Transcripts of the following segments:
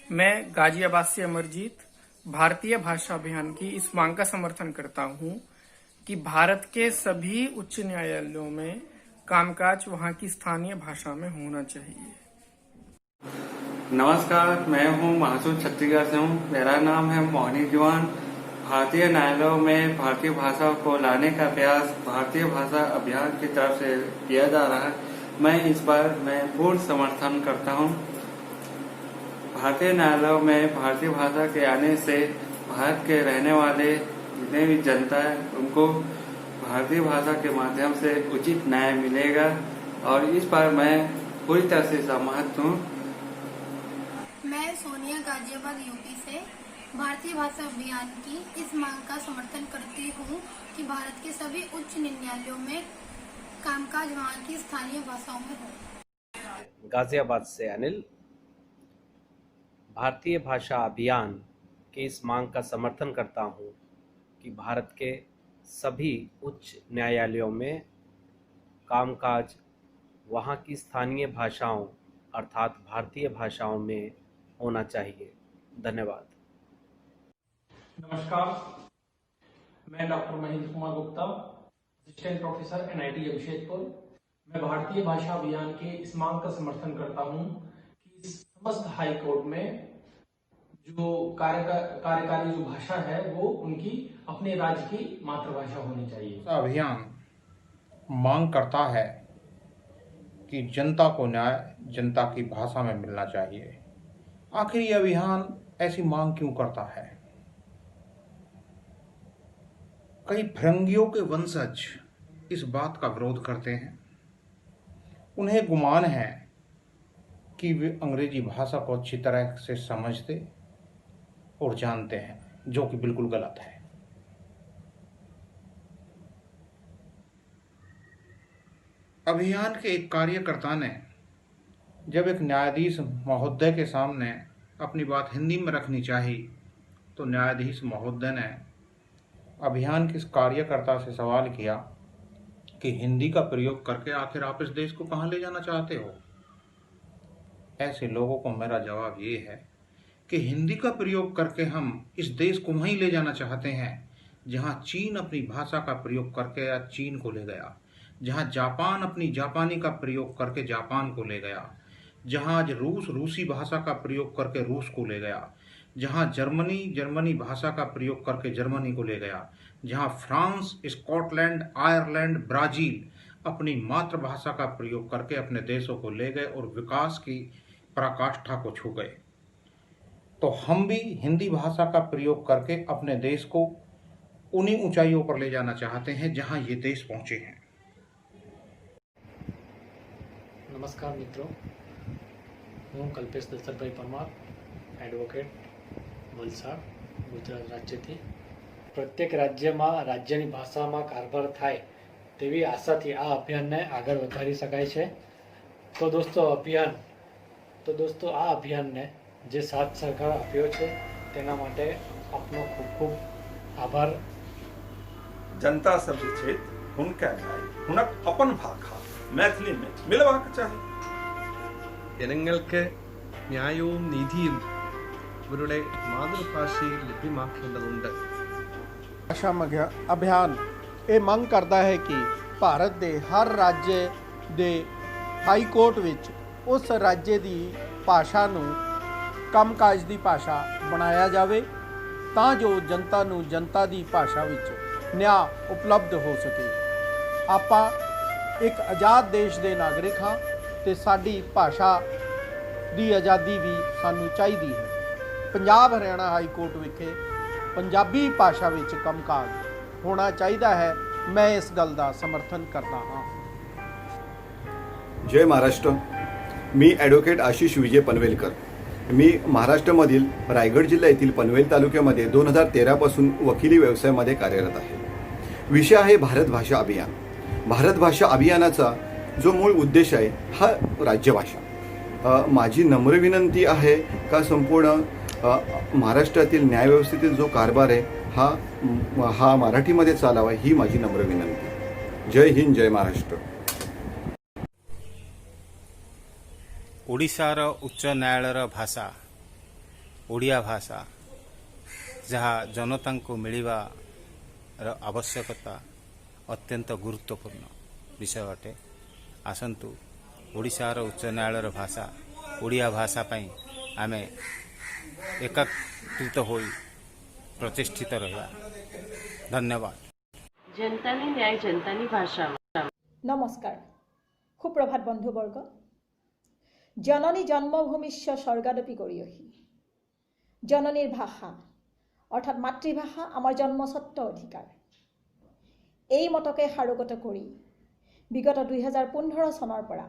मैं गाजियाबाद से अमरजीत भारतीय भाषा अभियान की इस मांग का समर्थन करता हूं कि भारत के सभी उच्च न्यायालयों में कामकाज वहां की स्थानीय भाषा में होना चाहिए। नमस्कार, मैं हूं महासूद छत्तीसगढ़ से हूं। मेरा नाम है मोहनी जवान। भारतीय न्यायालयों में भारतीय भाषा को लाने का प्रयास भारतीय भाषा अभियान की तरफ से किया जा रहा है। मैं पूर्ण समर्थन करता हूं। भारतीय न्यायालयों में भारतीय भाषा के आने से भारत के रहने वाले जितने भी जनता है उनको भारतीय भाषा के माध्यम से उचित न्याय मिलेगा और इस पर मैं पूरी तरह से सहमत हूँ। मैं सोनिया गाजियाबाद यूपी से भारतीय भाषा अभियान की इस मांग का समर्थन करती हूँ कि भारत के सभी उच्च न्यायालयों में कामकाज वहाँ की स्थानीय भाषाओं में हो। गाजियाबाद से अनिल भारतीय भाषा अभियान के इस मांग का समर्थन करता हूँ कि भारत के सभी उच्च न्यायालयों में कामकाज वहाँ की स्थानीय भाषाओं अर्थात भारतीय भाषाओं में होना चाहिए। धन्यवाद। नमस्कार, मैं doctor Mahendra Kumar Gupta, assistant professor NIT Jamshedpur. मैं भारतीय भाषा अभियान के इस मांग का समर्थन करता हूं कि समस्त हाई कोर्ट में जो कार्यकारी जो भाषा है वो उनकी अपने राज्य की मातृभाषा होनी चाहिए। अभियान मांग करता है कि जनता को न्याय जनता की भाषा में मिलना चाहिए। आखिर ये अभियान ऐसी मांग क्यों करता है? कई फिरंगियों के वंशज इस बात का विरोध करते हैं। उन्हें गुमान है कि वे अंग्रेजी भाषा को अच्छी तरह से समझते और जानते हैं, जो कि बिल्कुल गलत है। अभियान के एक कार्यकर्ता ने जब एक न्यायाधीश महोदय के सामने अपनी बात हिंदी में रखनी चाहिए तो न्यायाधीश महोदय ने अभियान के इस कार्यकर्ता से सवाल किया कि हिंदी का प्रयोग करके आखिर आप इस देश को कहाँ ले जाना चाहते हो? ऐसे लोगों को मेरा जवाब ये है कि हिंदी का प्रयोग करके हम इस देश को वहीं ले जाना चाहते हैं जहाँ चीन अपनी भाषा का प्रयोग करके या चीन को ले गया, जहाँ जापान अपनी जापानी का प्रयोग करके जापान को ले गया, जहाँ आज रूस रूसी भाषा का प्रयोग करके रूस को ले गया, जहाँ जर्मनी भाषा का प्रयोग करके जर्मनी को ले गया, जहाँ फ्रांस, स्कॉटलैंड, आयरलैंड, ब्राजील अपनी मातृभाषा का प्रयोग करके अपने देशों को ले गए और विकास की पराकाष्ठा को छू गए। तो हम भी हिंदी भाषा का प्रयोग करके अपने देश को उन्हीं ऊंचाइयों पर ले जाना चाहते हैं जहां ये देश पहुंचे हैं। नमस्कार मित्रों, હું કલ્પેશ દશરથભાઈ પરમાર, એડવોકેટ, વલસાડ, ગુજરાત રાજ્યથી। પ્રત્યેક રાજ્યમાં રાજ્યની ભાષામાં કારભાર થાય તેવી આશાથી આ અભિયાનને આગળ વધારી શકાય છે। તો દોસ્તો આ અભિયાનને જે સાથ સહકાર આપ્યો છે તેના માટે આપનો ખૂબ ખૂબ આભાર। जनता सब चेत हुनका न्याय हुनक अपन भाषा मैथिली में मिलवाक चाहिए। ജനങ്ങൾക്ക് ന്യായവും നീതിയും ഇവരുടെ മാതൃഭാഷയിൽ ലഭ്യമാക്കേണ്ടതുണ്ട്। भाषा अभियान ਇਹ ਮੰਗ ਕਰਦਾ ਹੈ ਕਿ ਭਾਰਤ ਦੇ ਹਰ ਰਾਜ ਦੇ ਹਾਈ ਕੋਰਟ ਵਿੱਚ ਉਸ ਰਾਜ ਦੀ ਭਾਸ਼ਾ ਨੂੰ ਕੰਮਕਾਜ ਦੀ ਭਾਸ਼ਾ ਬਣਾਇਆ ਜਾਵੇ ਤਾਂ ਜੋ ਜਨਤਾ ਨੂੰ ਜਨਤਾ ਦੀ ਭਾਸ਼ਾ ਵਿੱਚ ਨਿਆਂ ਉਪਲਬਧ ਹੋ ਸਕੇ। ਆਪਾਂ ਇੱਕ ਆਜ਼ਾਦ ਦੇਸ਼ ਦੇ ਨਾਗਰਿਕ ਹਾਂ ਤੇ ਸਾਡੀ ਭਾਸ਼ਾ ਦੀ ਆਜ਼ਾਦੀ ਵੀ ਸਾਨੂੰ ਚਾਹੀਦੀ ਹੈ। ਪੰਜਾਬ ਹਰਿਆਣਾ ਹਾਈ ਕੋਰਟ ਵਿਖੇ ਪੰਜਾਬੀ ਭਾਸ਼ਾ ਵਿੱਚ ਕੰਮਕਾਜ ਹੋਣਾ ਚਾਹੀਦਾ ਹੈ। मैं इस गल का समर्थन करता हाँ। जय महाराष्ट्र। मी ॲडव्होकेट आशिष विजय पनवेलकर। मी महाराष्ट्रामधील रायगड जिल्ह्यातील पनवेल तालुक्यामध्ये 2013 पासून वकिली व्यवसायामध्ये कार्यरत आहे। विषय आहे भारत भाषा अभियान। भारत भाषा अभियानाचा जो मूळ उद्देश आहे हा राज्यभाषा। माझी नम्र विनंती आहे का संपूर्ण महाराष्ट्रातील न्यायव्यवस्थेतील जो कारभार आहे हा मराठीमध्ये चालावा ही माझी नम्र विनंती। जय हिंद, जय महाराष्ट्र। ओडिशार उच्च न्यायालयर भाषा ओडिया भाषा जहाँ जनता को मिलवार आवश्यकता अत्यंत गुरुत्वपूर्ण विषय अटे। आसंतु ओडिशार उच्च न्यायालय भाषा ओडिया भाषा पई आमे एकाकृत होई प्रतिष्ठित रहा। धन्यवाद। जनतानी न्याय जनतानी भाषा। नमस्कार, सुप्रभात बंधुवर्ग। जननी जन्मभूमिश्च स्वर्गादपि गरीयसी। जननीर भाषा अर्थात मातृभाषा आमार जन्मस्वत्व अधिकार। এই মতকে সাৰোগত কৰি বিগত 2015 চনৰ পৰা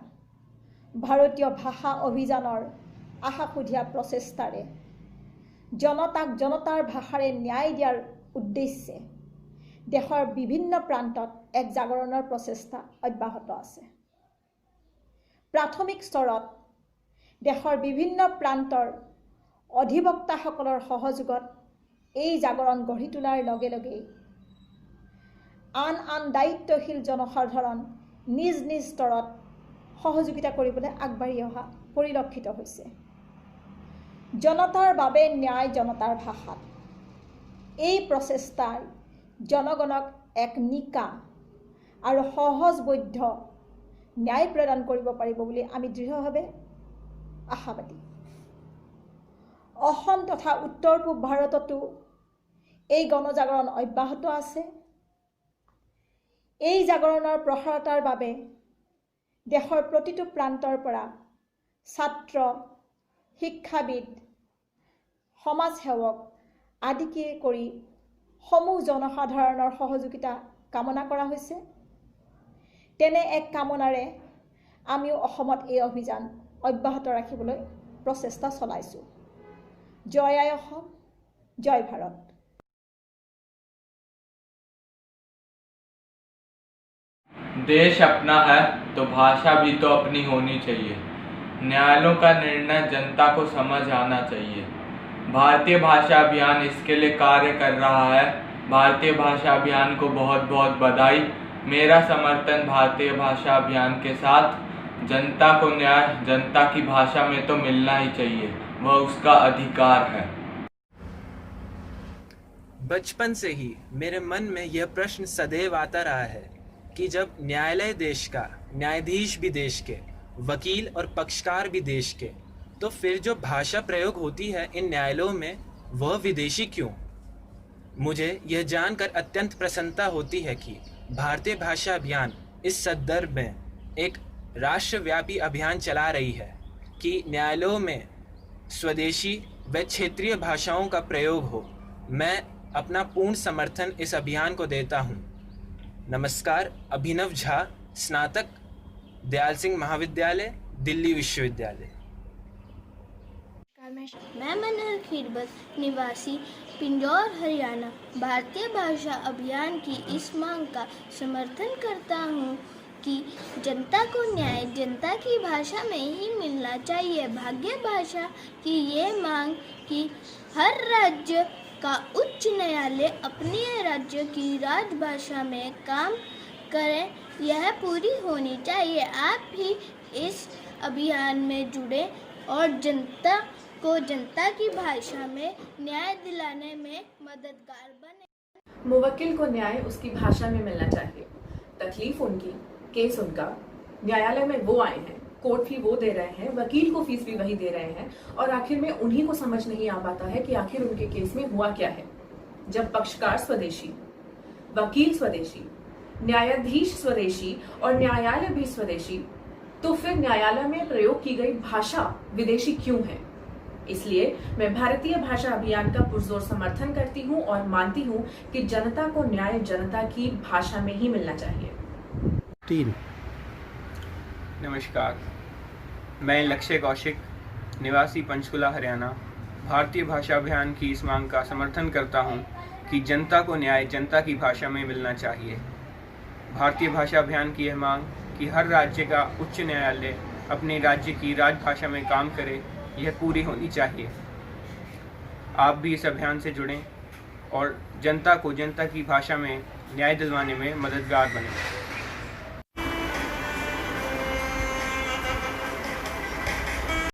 ভাৰতীয় ভাষা অভিযানৰ আশাসুধীয়া প্ৰচেষ্টাৰে জনতাক জনতাৰ ভাষাৰে ন্যায় দিয়াৰ উদ্দেশ্যে দেশৰ বিভিন্ন প্ৰান্তত এক জাগৰণৰ প্ৰচেষ্টা অব্যাহত আছে। প্ৰাথমিক স্তৰত দেশৰ বিভিন্ন প্ৰান্তৰ অধিবক্তাসকলৰ সহযোগত এই জাগৰণ গঢ়ি তোলাৰ লগে লগে আন দায়িত্বশীল জনসাধাৰণ নিজ নিজ স্তৰত সহযোগিতা কৰিবলৈ আগবাঢ়ি অহা পৰিলক্ষিত হৈছে। জনতাৰ বাবে ন্যায় জনতাৰ ভাষাত এই প্ৰচেষ্টাৰ জনগণক এক নিকা আৰু সহজবোধ্য ন্যায় প্ৰদান কৰিব পাৰিব বুলি আমি দৃঢ়ভাৱে আশাবাদী। অসম তথা উত্তৰ পূব ভাৰততো এই গণজাগৰণ অব্যাহত আছে। এই জাগৰণৰ প্ৰসাৰতাৰ বাবে দেশৰ প্ৰতিটো প্ৰান্তৰ পৰা ছাত্ৰ, শিক্ষাবিদ, সমাজসেৱক আদিকে কৰি সমূহ জনসাধাৰণৰ সহযোগিতা কামনা কৰা হৈছে। তেনে এক কামনাৰে আমিও অসমত এই অভিযান অব্যাহত ৰাখিবলৈ প্ৰচেষ্টা চলাইছোঁ। জয় আই অসম, জয় ভাৰত। देश अपना है तो भाषा भी तो अपनी होनी चाहिए। न्यायालयों का निर्णय जनता को समझ आना चाहिए। भारतीय भाषा अभियान इसके लिए कार्य कर रहा है। भारतीय भाषा अभियान को बहुत बहुत बधाई। मेरा समर्थन भारतीय भाषा अभियान के साथ। जनता को न्याय जनता की भाषा में तो मिलना ही चाहिए, वह उसका अधिकार है। बचपन से ही मेरे मन में यह प्रश्न सदैव आता रहा है कि जब न्यायालय देश का, न्यायाधीश भी देश के, वकील और पक्षकार भी देश के, तो फिर जो भाषा प्रयोग होती है इन न्यायालयों में वह विदेशी क्यों? मुझे यह जानकर अत्यंत प्रसन्नता होती है कि भारतीय भाषा अभियान इस संदर्भ में एक राष्ट्रव्यापी अभियान चला रही है कि न्यायालयों में स्वदेशी व क्षेत्रीय भाषाओं का प्रयोग हो। मैं अपना पूर्ण समर्थन इस अभियान को देता हूँ। नमस्कार, अभिनव झा, स्नातक, दयाल सिंह महाविद्यालय, दिल्ली विश्वविद्यालय। मैं मनहर खीरबत निवासी पिंजौर हरियाणा भारतीय भाषा अभियान की इस मांग का समर्थन करता हूँ कि जनता को न्याय जनता की भाषा में ही मिलना चाहिए। भाग्य भाषा की ये मांग कि हर राज्य का उच्च न्यायालय अपने राज्य की राजभाषा में काम करें, यह पूरी होनी चाहिए। आप भी इस अभियान में जुड़े और जनता को जनता की भाषा में न्याय दिलाने में मददगार बने। मुवक्किल को न्याय उसकी भाषा में मिलना चाहिए। तकलीफ उनकी, केस उनका, न्यायालय में वो आए हैं, कोर्ट फी वो दे रहे हैं, वकील को फीस भी वही दे रहे हैं, और आखिर में उन्हीं को समझ नहीं आ पाता है कि आखिर उनके केस में हुआ क्या है। जब पक्षकार स्वदेशी, वकील स्वदेशी, न्यायाधीश स्वदेशी और न्यायालय भी स्वदेशी, तो फिर न्यायालय में प्रयोग की गई भाषा विदेशी क्यों है? इसलिए मैं भारतीय भाषा अभियान का पुरजोर समर्थन करती हूं और मानती हूं कि जनता को न्याय जनता की भाषा में ही मिलना चाहिए। 3 नमस्कार, मैं लक्ष्य कौशिक, निवासी पंचकुला हरियाणा, भारतीय भाषा अभियान की इस मांग का समर्थन करता हूं कि जनता को न्याय जनता की भाषा में मिलना चाहिए। भारतीय भाषा अभियान की यह मांग कि हर राज्य का उच्च न्यायालय अपने राज्य की राजभाषा में काम करे, यह पूरी होनी चाहिए। आप भी इस अभियान से जुड़ें और जनता को जनता की भाषा में न्याय दिलवाने में मददगार बनें।